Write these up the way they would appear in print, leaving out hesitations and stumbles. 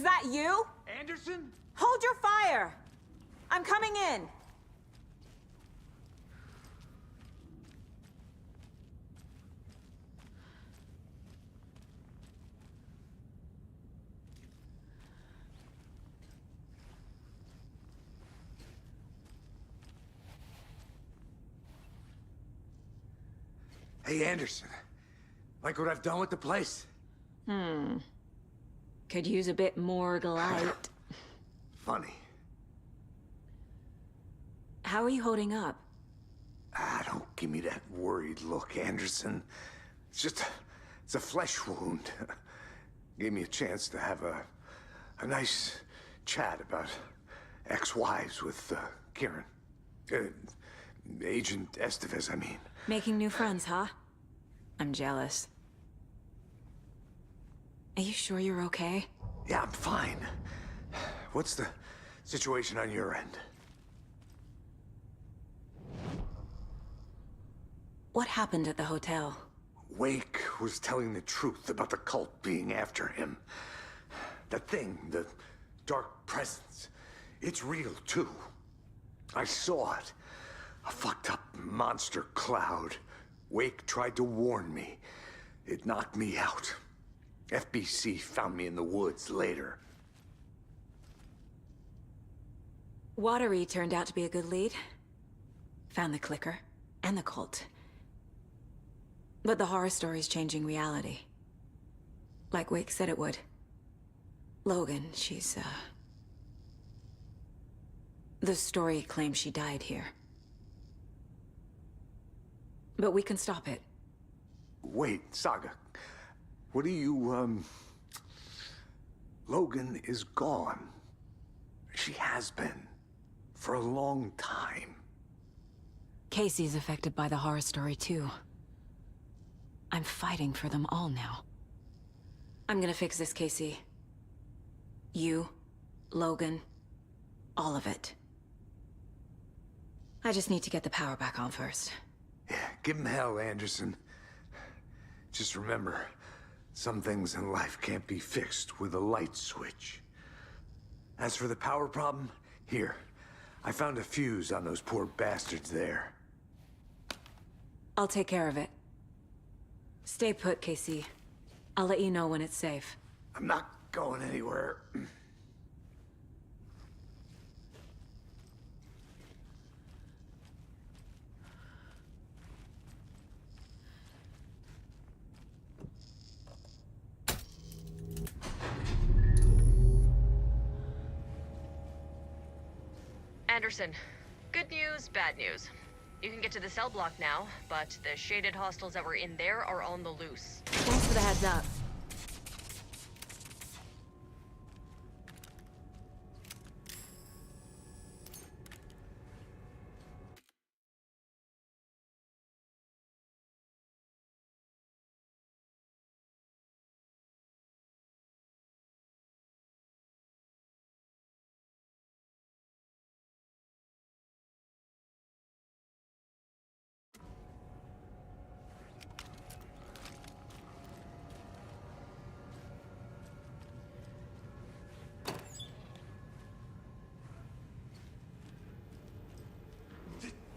Is that you? Anderson? Hold your fire! I'm coming in. Hey, Anderson. Like what I've done with the place? Could use a bit more light. Funny. How are you holding up? Don't give me that worried look, Anderson. It's a flesh wound. Gave me a chance to have a nice chat about ex-wives with, Kieran. Agent Estevez, I mean. Making new friends, huh? I'm jealous. Are you sure you're okay? Yeah, I'm fine. What's the situation on your end? What happened at the hotel? Wake was telling the truth about the cult being after him. That thing, the dark presence, it's real too. I saw it. A fucked up monster cloud. Wake tried to warn me. It knocked me out. FBC found me in the woods later. Watery turned out to be a good lead. Found the clicker and the cult. But the horror story's changing reality. Like Wake said it would. Logan, she's, the story claims she died here. But we can stop it. Wait, Saga. What do you, Logan is gone. She has been. For a long time. Casey's affected by the horror story too. I'm fighting for them all now. I'm gonna fix this, Casey. You, Logan, all of it. I just need to get the power back on first. Yeah, give him hell, Anderson. Just remember, some things in life can't be fixed with a light switch. As for the power problem, here. I found a fuse on those poor bastards there. I'll take care of it. Stay put, Casey. I'll let you know when it's safe. I'm not going anywhere. Anderson, good news, bad news. You can get to the cell block now, but the shaded hostiles that were in there are on the loose. Thanks for the heads up.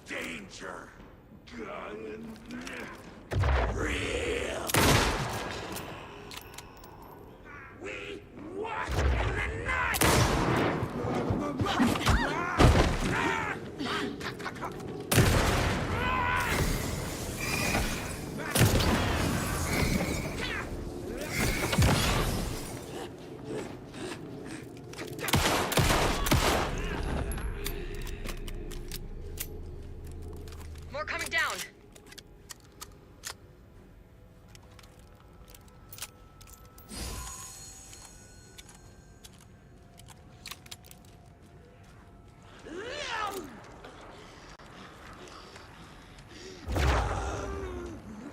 Danger. Real. We walk in the night. More coming down.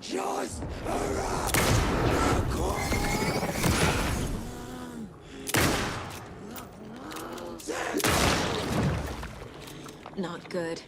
Just Not good.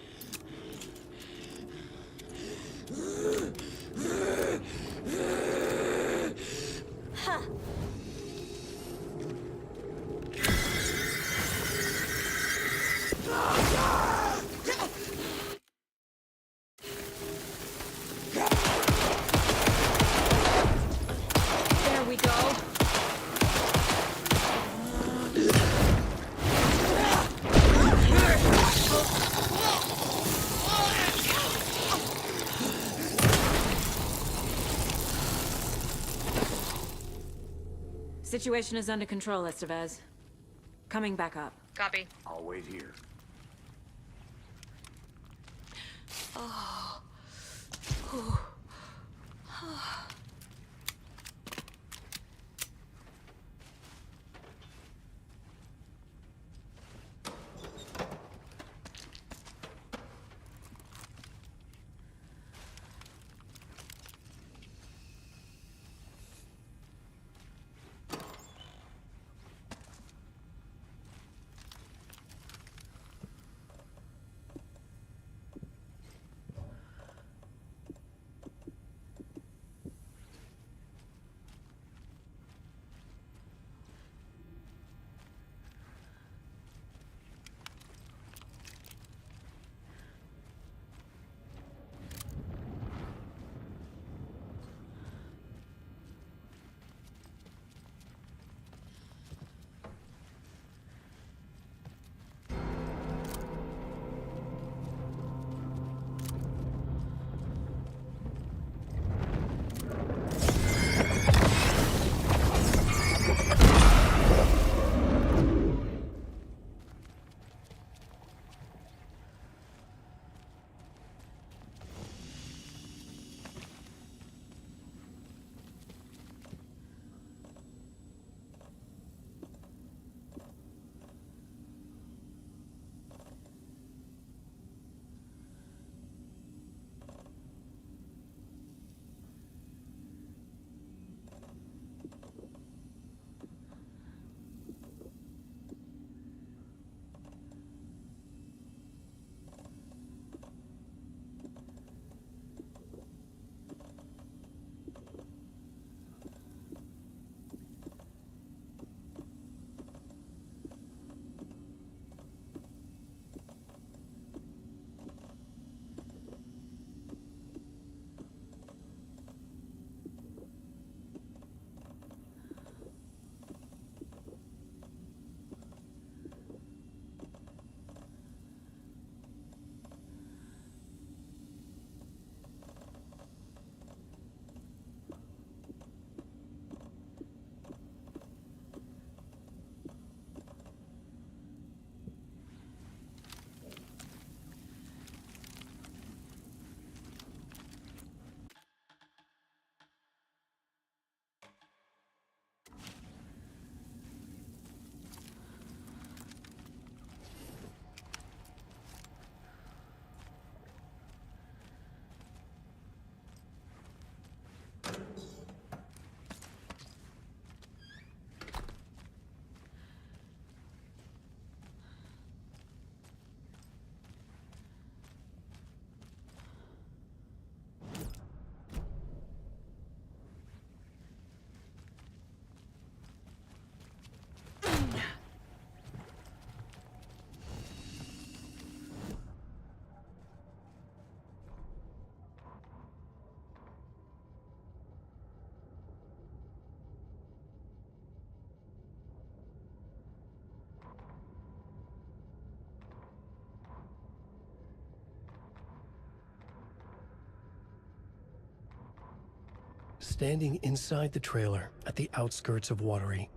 Situation is under control, Estevez. Coming back up. Copy. I'll wait here. Standing inside the trailer at the outskirts of Watery.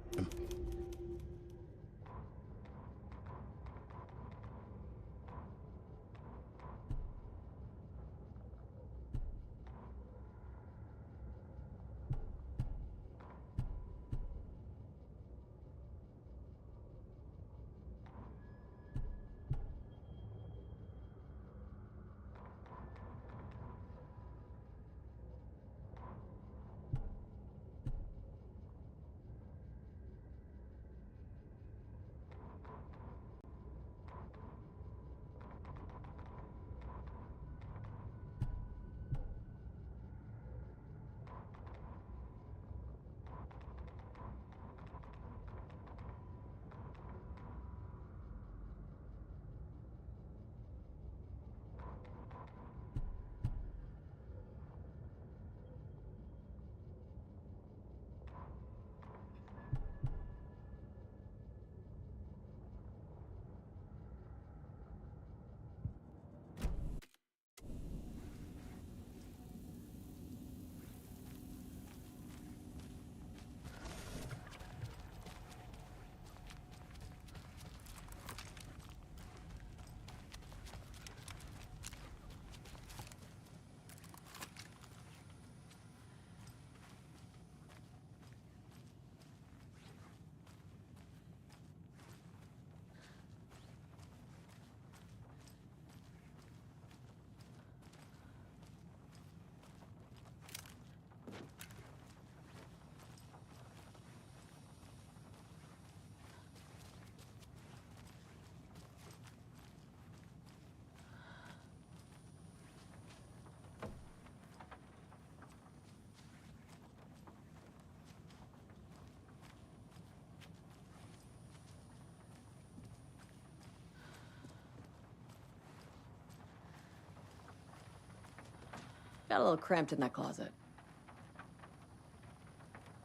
Got a little cramped in that closet.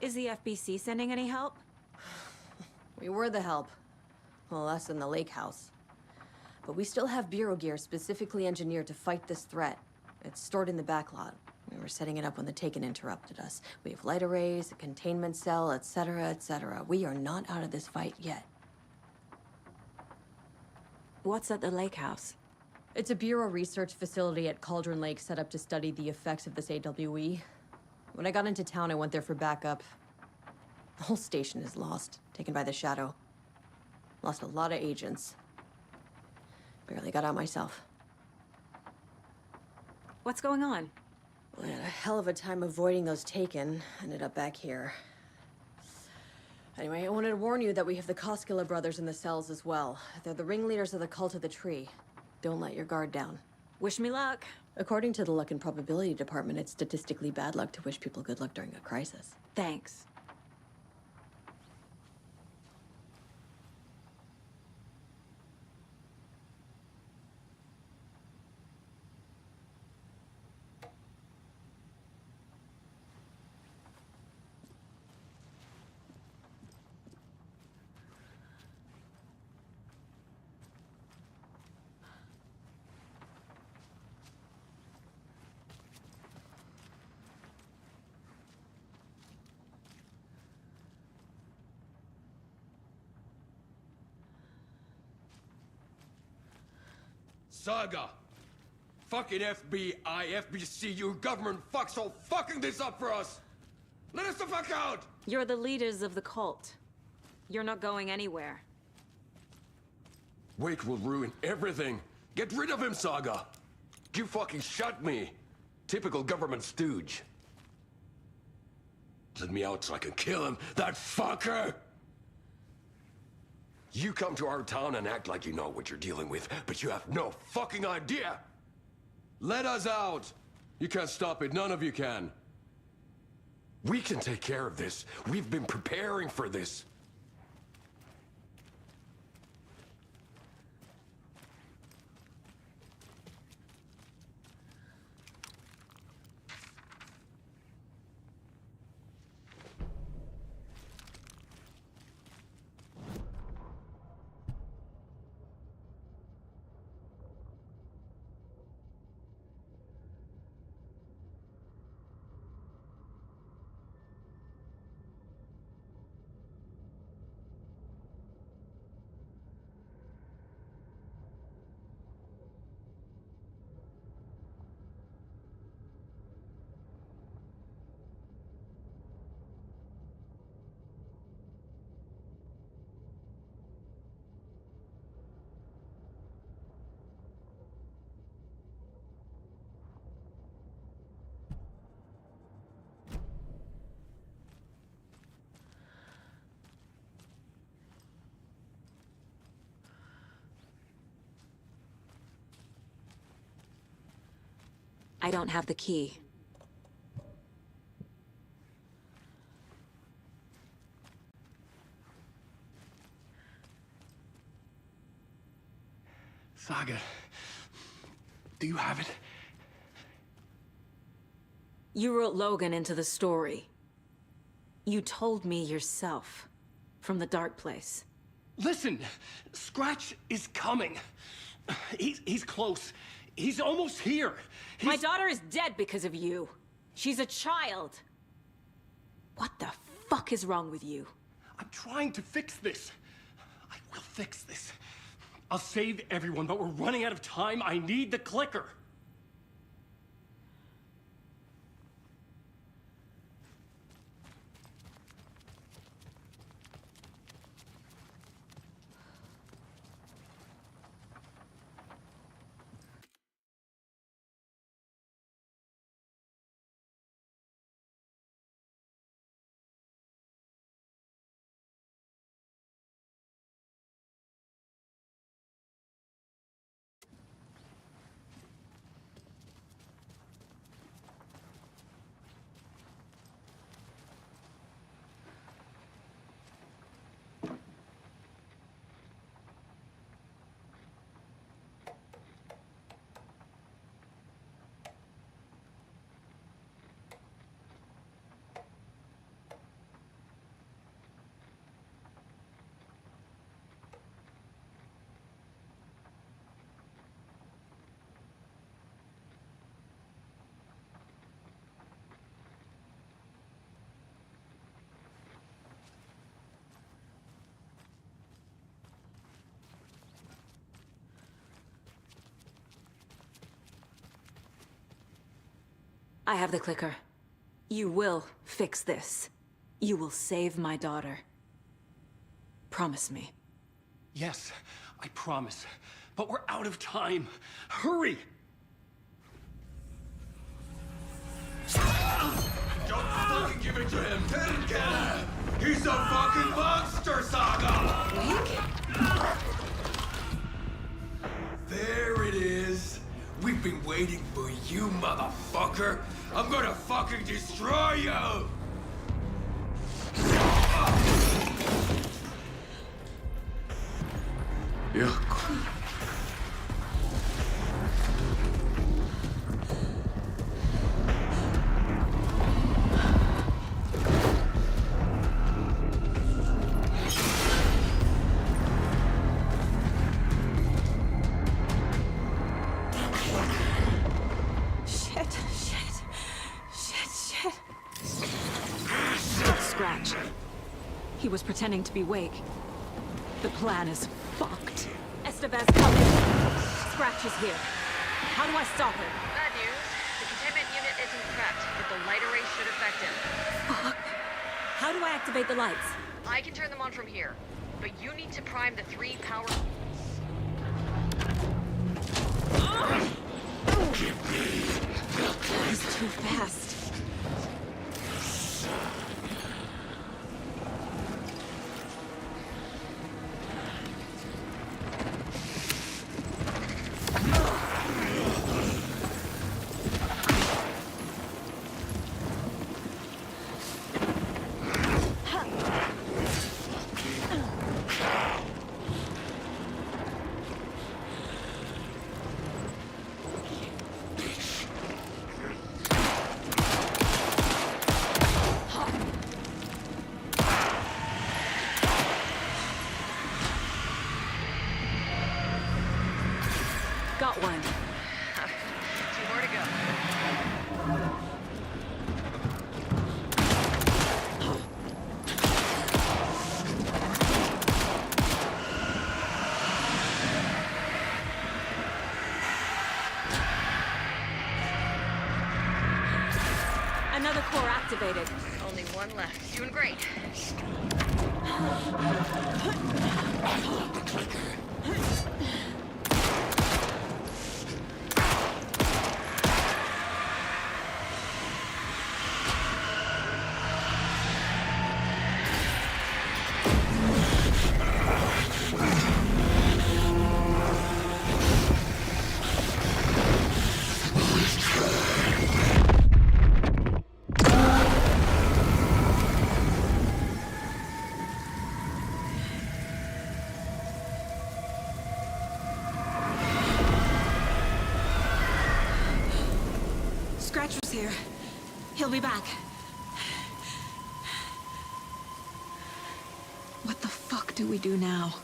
Is the FBC sending any help? We were the help. Well, us in the lake house. But we still have Bureau gear specifically engineered to fight this threat. It's stored in the backlot. We were setting it up when the Taken interrupted us. We have light arrays, a containment cell, etc., etc. We are not out of this fight yet. What's at the lake house? It's a Bureau research facility at Cauldron Lake set up to study the effects of this AWE. When I got into town, I went there for backup. The whole station is lost, taken by the Shadow. Lost a lot of agents. Barely got out myself. What's going on? I had a hell of a time avoiding those Taken. Ended up back here. Anyway, I wanted to warn you that we have the Koskela brothers in the cells as well. They're the ringleaders of the Cult of the Tree. Don't let your guard down. Wish me luck. According to the Luck and Probability Department, it's statistically bad luck to wish people good luck during a crisis. Thanks. Saga! Fucking FBI, FBC, you government fucks all fucking this up for us! Let us the fuck out! You're the leaders of the cult. You're not going anywhere. Wake will ruin everything. Get rid of him, Saga! You fucking shot me! Typical government stooge. Let me out so I can kill him, that fucker! You come to our town and act like you know what you're dealing with, but you have no fucking idea! Let us out! You can't stop it, none of you can. We can take care of this. We've been preparing for this. I don't have the key. Saga, do you have it? You wrote Logan into the story. You told me yourself. From the dark place. Listen, Scratch is coming. He's close. He's almost here. My daughter is dead because of you. She's a child. What the fuck is wrong with you? I'm trying to fix this. I will fix this. I'll save everyone, but we're running out of time. I need the clicker. I have the clicker. You will fix this. You will save my daughter. Promise me. Yes, I promise. But we're out of time. Hurry! Don't fucking give it to him! Kill him! He's a fucking monster, Saga! There it is! We've been waiting for you, motherfucker! I'm gonna fucking destroy you! Yeah. Shit. Scratch. He was pretending to be Wake. The plan is fucked. Estevez coming. Scratch is here. How do I stop him? Bad news. The containment unit isn't prepped, but the light array should affect him. Fuck. How do I activate the lights? I can turn them on from here, but you need to prime the 3 power... He's too fast. Got one. 2 more to go. Another core activated. Only 1 left. Doing great. Scratcher's here. He'll be back. What the fuck do we do now?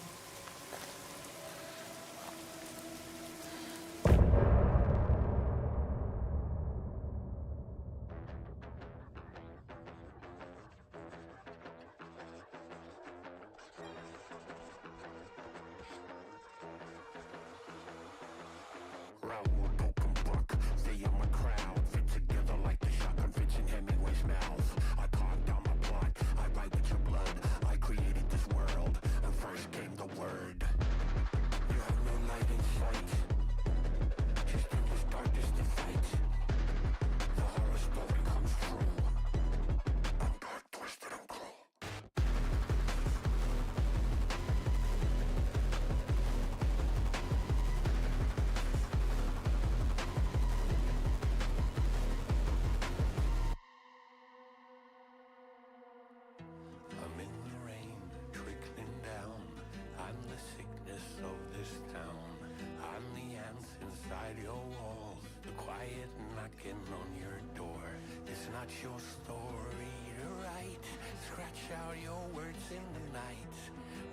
Your story to write. Scratch out your words in the night.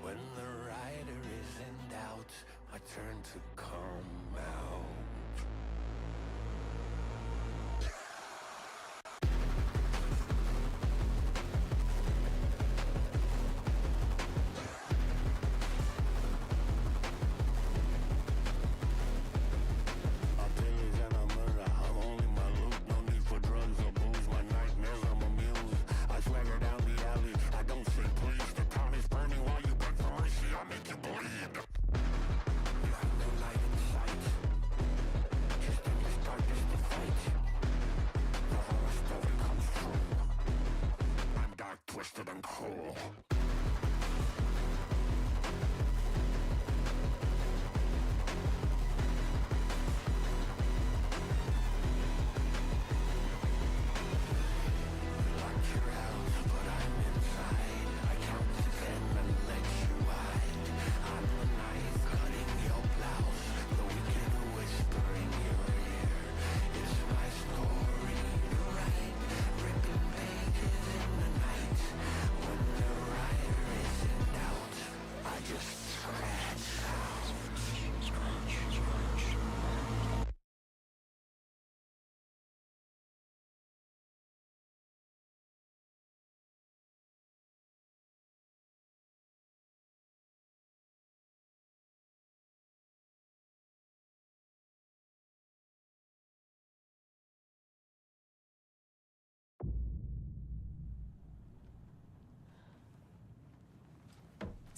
When the writer is in doubt, my turn to come out. I'm only my loot, no need for drugs.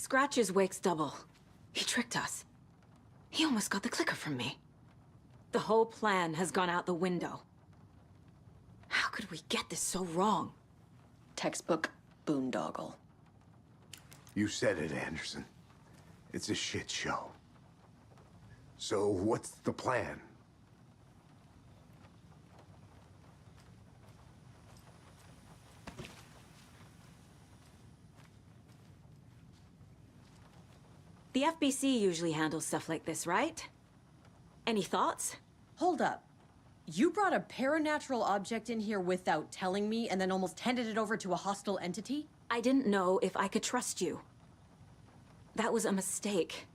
Scratch's wake's double. He tricked us. He almost got the clicker from me. The whole plan has gone out the window. How could we get this so wrong? Textbook boondoggle. You said it, Anderson. It's a shit show. So what's the plan? The FBC usually handles stuff like this, right? Any thoughts? Hold up. You brought a paranatural object in here without telling me and then almost handed it over to a hostile entity? I didn't know if I could trust you. That was a mistake.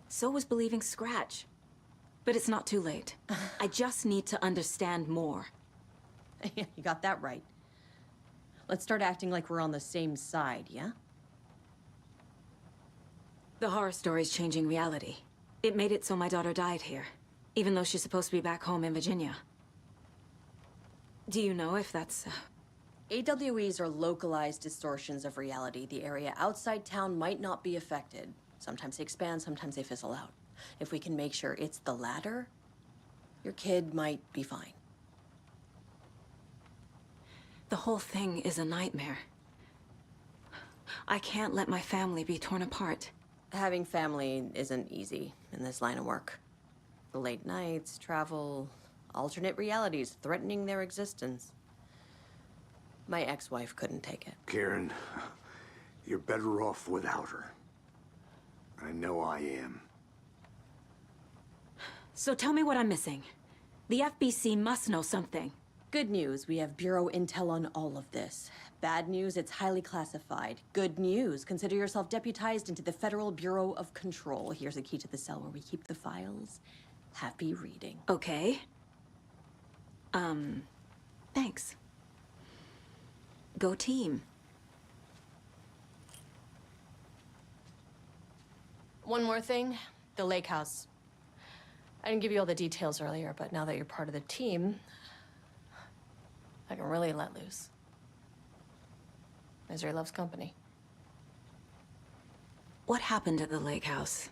So was believing Scratch. But it's not too late. I just need to understand more. You got that right. Let's start acting like we're on the same side, yeah? The horror story's changing reality. It made it so my daughter died here, even though she's supposed to be back home in Virginia. Do you know if that's... AWEs are localized distortions of reality. The area outside town might not be affected. Sometimes they expand, sometimes they fizzle out. If we can make sure it's the latter, your kid might be fine. The whole thing is a nightmare. I can't let my family be torn apart. Having family isn't easy in this line of work. The late nights, travel, alternate realities threatening their existence. My ex-wife couldn't take it. Karen, you're better off without her. I know I am. So tell me what I'm missing. The FBC must know something. Good news, we have Bureau intel on all of this. Bad news, it's highly classified. Good news, consider yourself deputized into the Federal Bureau of Control. Here's a key to the cell where we keep the files. Happy reading. Okay. Thanks. Go team. One more thing, the lake house. I didn't give you all the details earlier, but now that you're part of the team, I can really let loose. Misery loves company. What happened at the lake house?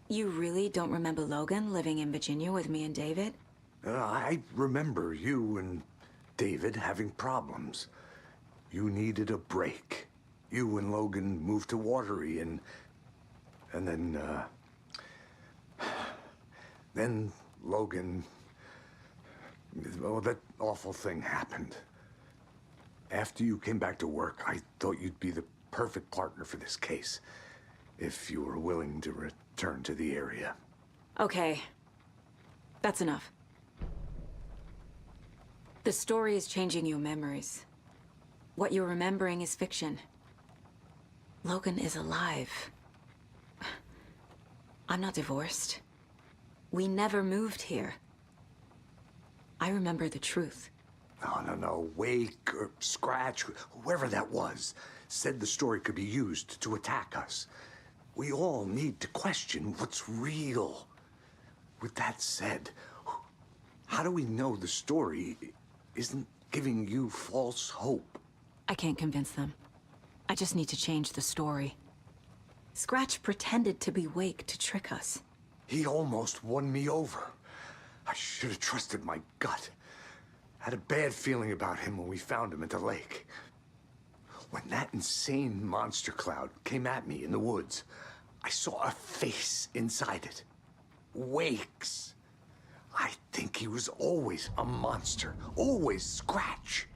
You really don't remember Logan living in Virginia with me and David? I remember you and David having problems. You needed a break. You and Logan moved to Watery and then Logan, well, that awful thing happened. After you came back to work, I thought you'd be the perfect partner for this case, if you were willing to return to the area. Okay. That's enough. The story is changing your memories. What you're remembering is fiction. Logan is alive. I'm not divorced. We never moved here. I remember the truth. No. Wake or Scratch, whoever that was, said the story could be used to attack us. We all need to question what's real. With that said, how do we know the story isn't giving you false hope? I can't convince them. I just need to change the story. Scratch pretended to be Wake to trick us. He almost won me over. I should have trusted my gut. Had a bad feeling about him when we found him at the lake. When that insane monster cloud came at me in the woods, I saw a face inside it. Wake's. I think he was always a monster. Always Scratch.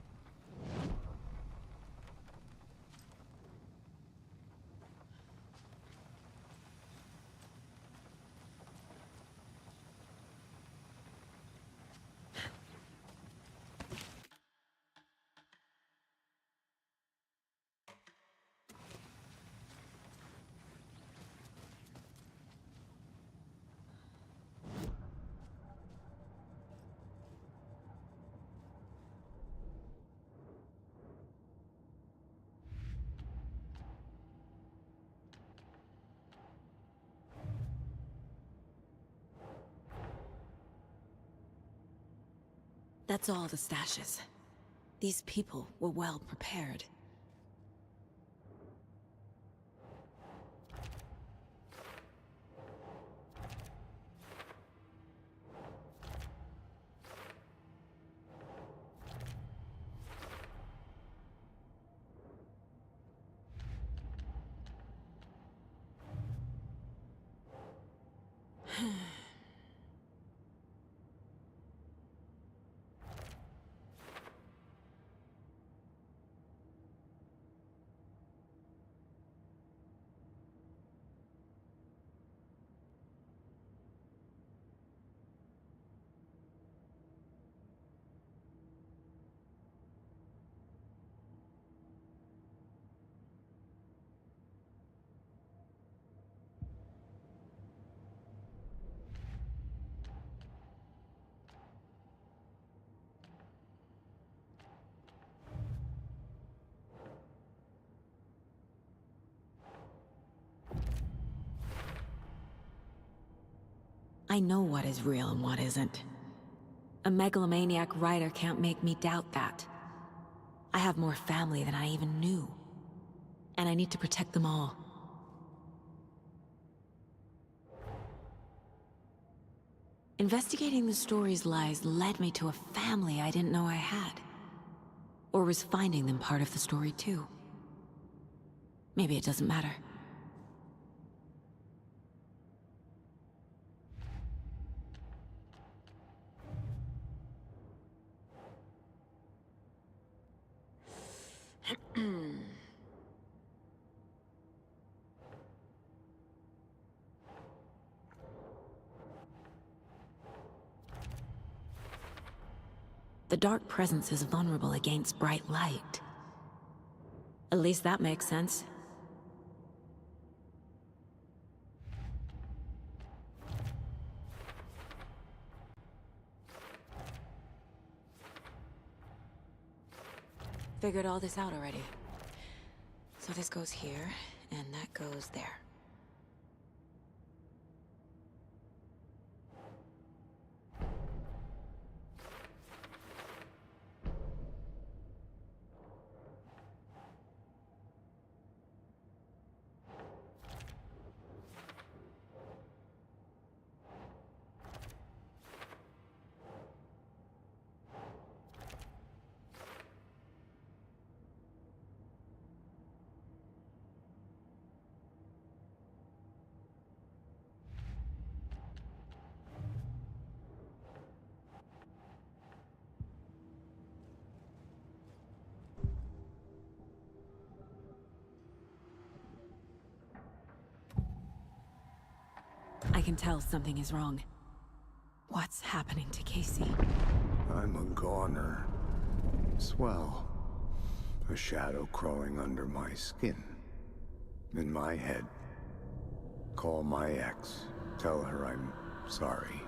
That's all the stashes. These people were well prepared. I know what is real and what isn't. A megalomaniac writer can't make me doubt that. I have more family than I even knew. And I need to protect them all. Investigating the story's lies led me to a family I didn't know I had. Or was finding them part of the story too. Maybe it doesn't matter. The Dark Presence is vulnerable against bright light. At least that makes sense. Figured all this out already. So this goes here, and that goes there. I can tell something is wrong. What's happening to Casey? I'm a goner. Swell. A shadow crawling under my skin. In my head. Call my ex. Tell her I'm sorry.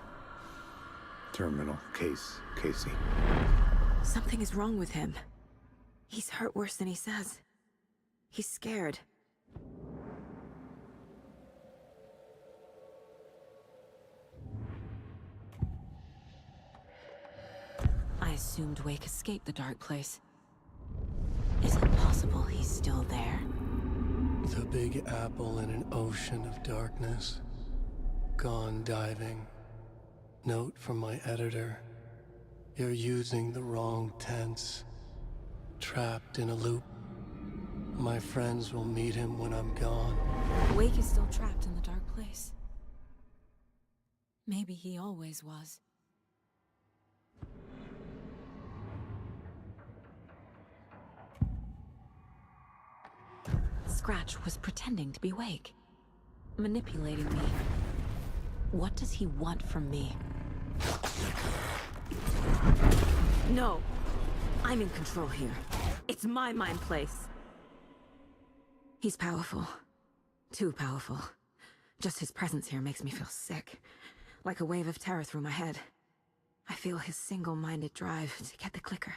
Terminal case, Casey. Something is wrong with him. He's hurt worse than he says. He's scared. I assumed Wake escaped the dark place. Is it possible he's still there? The Big Apple in an ocean of darkness. Gone diving. Note from my editor. You're using the wrong tense. Trapped in a loop. My friends will meet him when I'm gone. Wake is still trapped in the dark place. Maybe he always was. Scratch was pretending to be Wake. Manipulating me. What does he want from me? No! I'm in control here. It's my mind place. He's powerful. Too powerful. Just his presence here makes me feel sick. Like a wave of terror through my head. I feel his single-minded drive to get the clicker.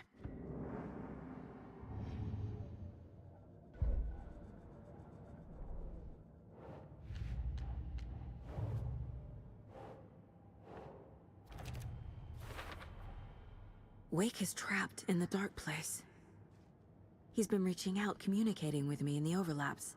Wake is trapped in the dark place. He's been reaching out, communicating with me in the overlaps.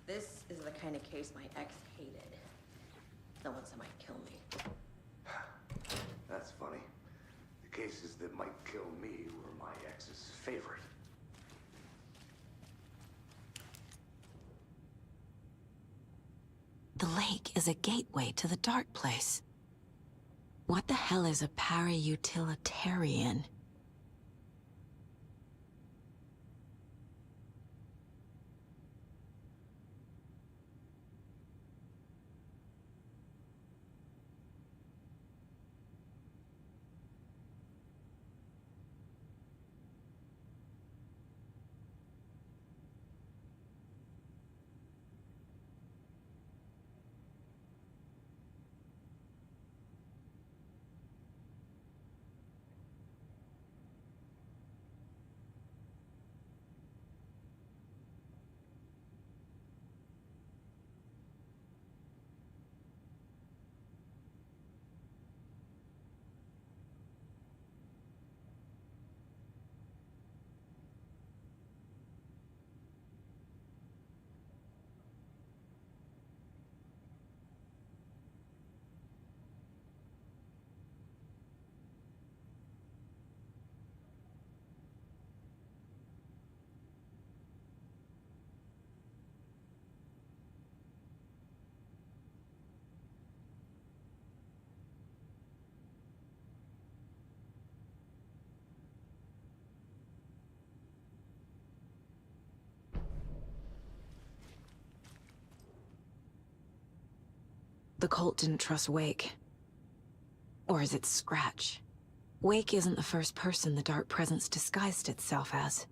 This is the kind of case my ex hated. The ones that might kill me. That's funny. The cases that might kill me were my ex's favorite. The lake is a gateway to the dark place. What the hell is a para-utilitarian? The cult didn't trust Wake. Or is it Scratch? Wake isn't the first person the Dark Presence disguised itself as.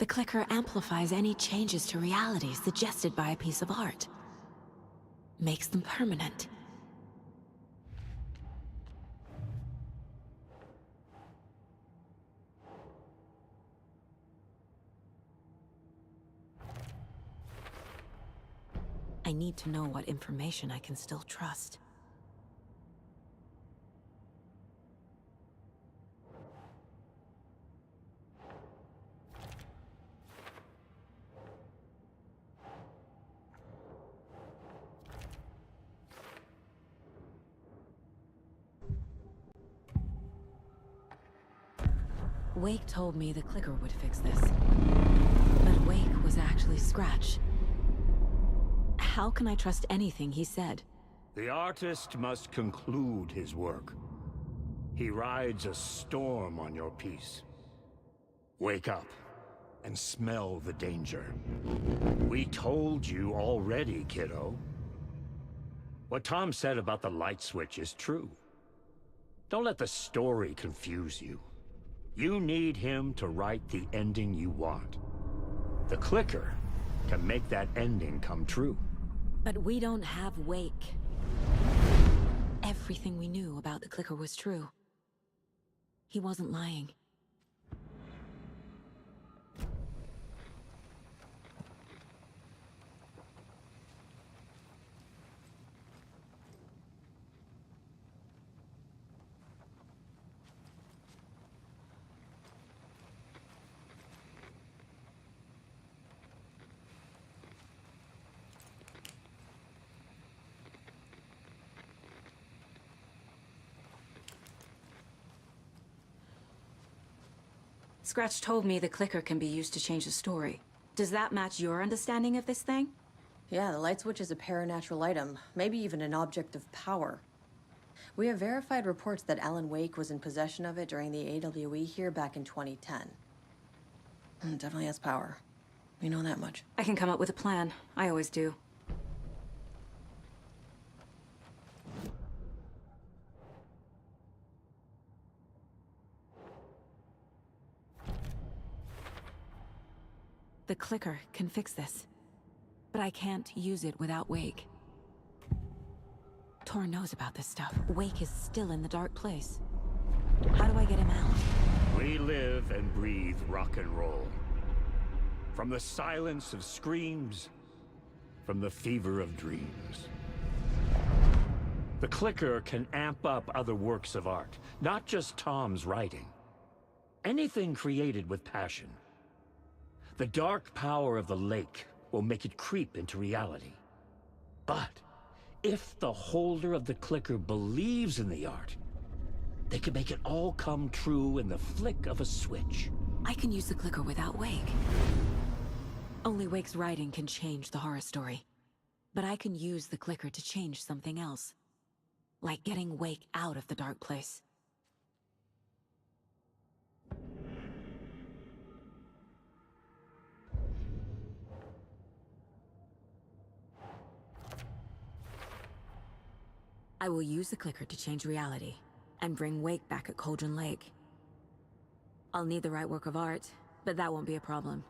The clicker amplifies any changes to reality suggested by a piece of art. Makes them permanent. I need to know what information I can still trust. Wake told me the clicker would fix this. But Wake was actually Scratch. How can I trust anything he said? The artist must conclude his work. He rides a storm on your piece. Wake up and smell the danger. We told you already, kiddo. What Tom said about the light switch is true. Don't let the story confuse you. You need him to write the ending you want. The clicker can make that ending come true. But we don't have Wake. Everything we knew about the clicker was true. He wasn't lying. Scratch told me the clicker can be used to change the story. Does that match your understanding of this thing? Yeah, the light switch is a paranatural item, maybe even an object of power. We have verified reports that Alan Wake was in possession of it during the AWE here back in 2010. Definitely has power. We know that much. I can come up with a plan. I always do. The clicker can fix this. But I can't use it without Wake. Tor knows about this stuff. Wake is still in the dark place. How do I get him out? We live and breathe rock and roll. From the silence of screams, from the fever of dreams. The clicker can amp up other works of art, not just Tom's writing. Anything created with passion. The dark power of the lake will make it creep into reality. But if the holder of the clicker believes in the art, they can make it all come true in the flick of a switch. I can use the clicker without Wake. Only Wake's writing can change the horror story. But I can use the clicker to change something else. Like getting Wake out of the dark place. I will use the clicker to change reality, and bring Wake back at Cauldron Lake. I'll need the right work of art, but that won't be a problem.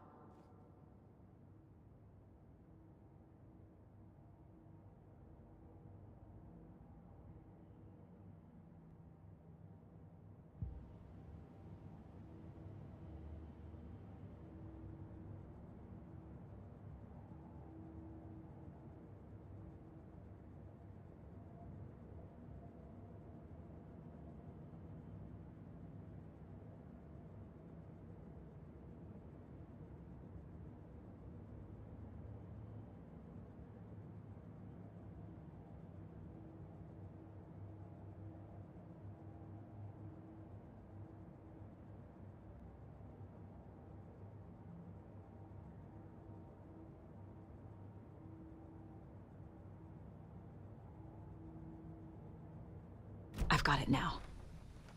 I've got it now.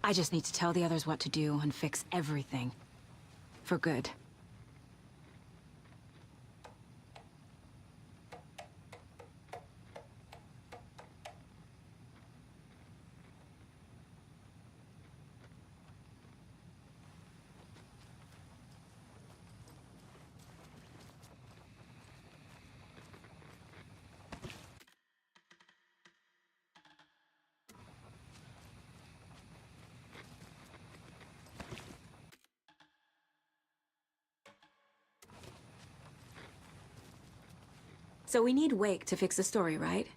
I just need to tell the others what to do and fix everything. For good. So we need Wake to fix the story, right?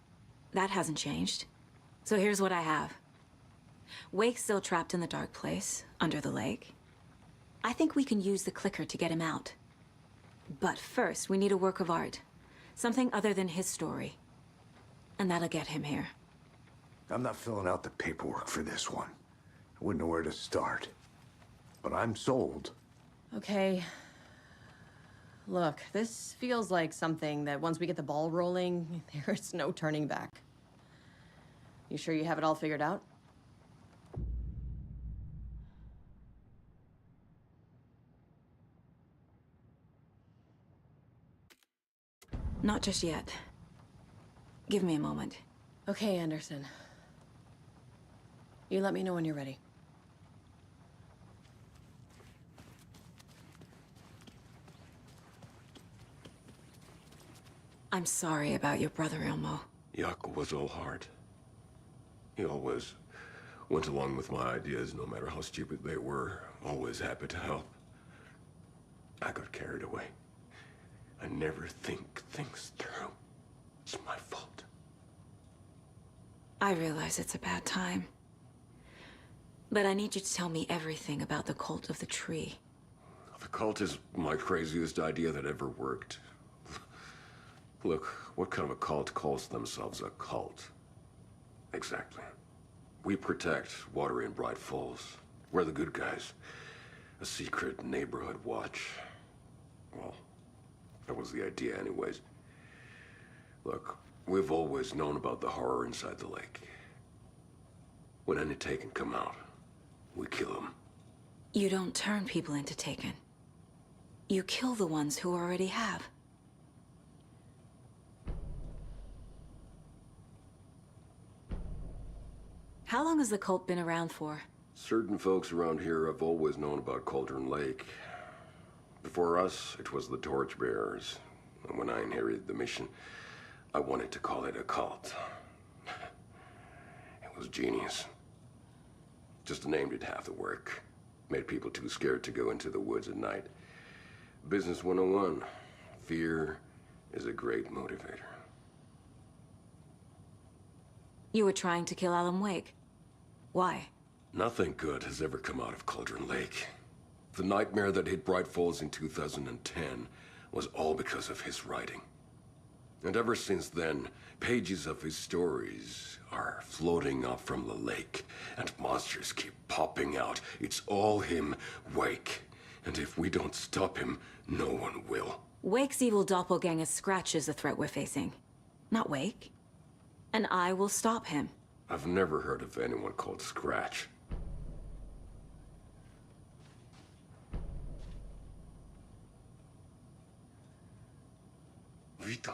That hasn't changed. So here's what I have. Wake's still trapped in the dark place, under the lake. I think we can use the clicker to get him out. But first, we need a work of art. Something other than his story. And that'll get him here. I'm not filling out the paperwork for this one. I wouldn't know where to start. But I'm sold. Okay. Look, this feels like something that once we get the ball rolling, there's no turning back. You sure you have it all figured out? Not just yet. Give me a moment. Okay, Anderson. You let me know when you're ready. I'm sorry about your brother, Ilmo. Jaakko was all heart. He always went along with my ideas, no matter how stupid they were. Always happy to help. I got carried away. I never think things through. It's my fault. I realize it's a bad time. But I need you to tell me everything about the Cult of the Tree. The cult is my craziest idea that ever worked. Look, what kind of a cult calls themselves a cult? Exactly. We protect Water in Bright Falls. We're the good guys. A secret neighborhood watch. Well, that was the idea anyways. Look, we've always known about the horror inside the lake. When any Taken come out, we kill them. You don't turn people into Taken. You kill the ones who already have. How long has the cult been around for? Certain folks around here have always known about Cauldron Lake. Before us, it was the Torchbearers. And when I inherited the mission, I wanted to call it a cult. It was genius. Just a name did half the work. Made people too scared to go into the woods at night. Business 101. Fear is a great motivator. You were trying to kill Alan Wake. Why? Nothing good has ever come out of Cauldron Lake. The nightmare that hit Bright Falls in 2010 was all because of his writing. And ever since then, pages of his stories are floating up from the lake, and monsters keep popping out. It's all him, Wake. And if we don't stop him, no one will. Wake's evil doppelganger Scratch is the threat we're facing. Not Wake. And I will stop him. I've never heard of anyone called Scratch. Vita.